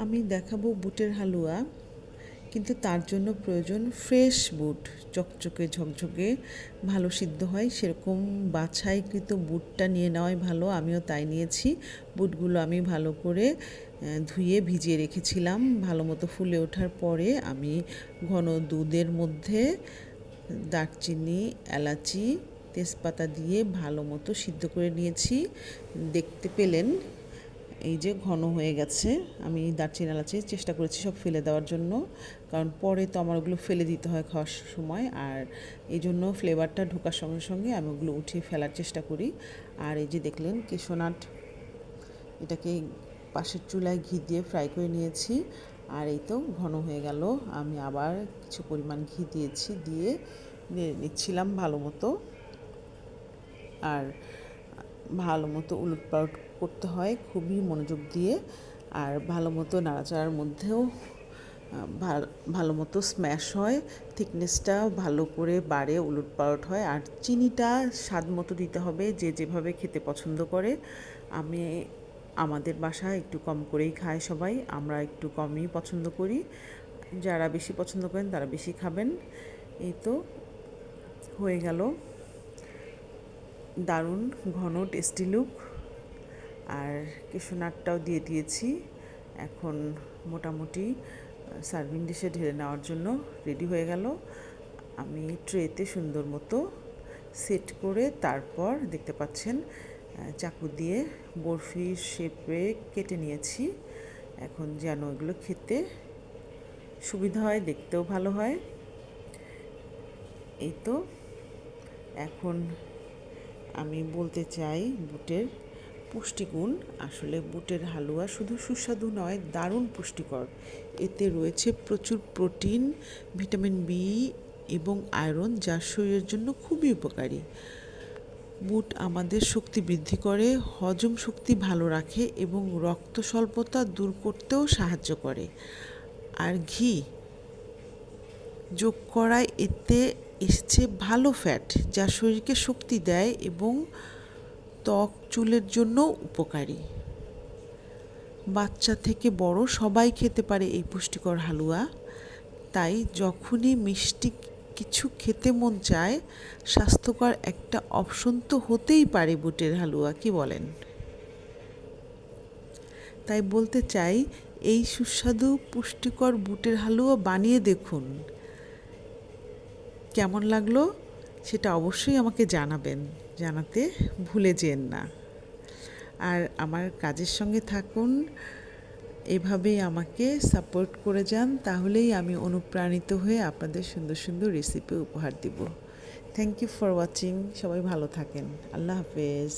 আমি দেখাবো বুটের হালুয়া, কিন্তু তার জন্য প্রয়োজন ফ্রেশ বুট, চকচকে ঝকঝকে ভালো সিদ্ধ হয় সেরকম বাছাইকৃত বুটটা নিয়ে নেওয়াই ভালো। আমিও তাই নিয়েছি। বুটগুলো আমি ভালো করে ধুয়ে ভিজিয়ে রেখেছিলাম। ভালো মতো ফুলে ওঠার পরে আমি ঘন দুধের মধ্যে দারচিনি, এলাচি, তেজপাতা দিয়ে ভালো মতো সিদ্ধ করে নিয়েছি। দেখতে পেলেন এই যে ঘন হয়ে গেছে। আমি দারচিনি এলাচি চেষ্টা করেছি সব ফেলে দেওয়ার জন্য, কারণ পরে তো আমার ওগুলো ফেলে দিতে হয় খাওয়ার সময়, আর এই জন্য ফ্লেভারটা ঢোকার সঙ্গে সঙ্গে আমি ওগুলো উঠিয়ে ফেলার চেষ্টা করি। আর এই যে দেখলেন কেশোনাট, এটাকে পাশের চুলায় ঘি দিয়ে ফ্রাই করে নিয়েছি। আর এই তো ঘন হয়ে গেল। আমি আবার কিছু পরিমাণ ঘি দিয়েছি, দিয়ে নিচ্ছিলাম ভালো মতো। আর ভালো মতো উলটপালট করতে হয় খুবই মনোযোগ দিয়ে, আর ভালো মতো নাড়াচাড়ার মধ্যেও ভালো মতো স্ম্যাশ হয়, থিকনেসটা ভালো করে বাড়ে, উলটপালট হয়। আর চিনিটা স্বাদ মতো দিতে হবে, যে যেভাবে খেতে পছন্দ করে। আমাদের বাসায় একটু কম করেই খায় সবাই, আমরা একটু কমই পছন্দ করি। যারা বেশি পছন্দ করেন তারা বেশি খাবেন। এই তো হয়ে গেল দারুণ ঘন টেস্টি লুক। আর কেশোনাটটাও দিয়ে দিয়েছি। এখন মোটামুটি সার্ভিং ডিশে ঢেলে নেওয়ার জন্য রেডি হয়ে গেল। আমি ট্রেতে সুন্দর মতো সেট করে তারপর দেখতে পাচ্ছেন চাকু দিয়ে বরফি শেপে কেটে নিয়েছি। এখন যেন এগুলো খেতে সুবিধা হয়, দেখতেও ভালো হয়। এই তো এখন আমি বলতে চাই বুটের পুষ্টিগুণ। আসলে বুটের হালুয়া শুধু সুস্বাদু নয়, দারুণ পুষ্টিকর। এতে রয়েছে প্রচুর প্রোটিন, ভিটামিন বি এবং আয়রন, যা শরীরের জন্য খুবই উপকারী। বুট আমাদের শক্তি বৃদ্ধি করে, হজম শক্তি ভালো রাখে এবং রক্ত স্বল্পতা দূর করতেও সাহায্য করে। আর ঘি যোগ করায় এতে এসেছে ভালো ফ্যাট, যা শরীরকে শক্তি দেয় এবং ত্বক চুলের জন্য উপকারী। বাচ্চা থেকে বড় সবাই খেতে পারে এই পুষ্টিকর হালুয়া। তাই যখনই মিষ্টি কিছু খেতে মন চায়, স্বাস্থ্যকর একটা অপশন তো হতেই পারে বুটের হালুয়া, কি বলেন? তাই বলতে চাই, এই সুস্বাদু পুষ্টিকর বুটের হালুয়া বানিয়ে দেখুন। কেমন লাগলো সেটা অবশ্যই আমাকে জানাবেন, জানাতে ভুলে যেন না। আর আমার কাজের সঙ্গে থাকুন, এভাবেই আমাকে সাপোর্ট করে যান, তাহলেই আমি অনুপ্রাণিত হয়ে আপনাদের সুন্দর সুন্দর রেসিপি উপহার দিব। Thank you for watching. সবাই ভালো থাকেন। আল্লাহ হাফেজ।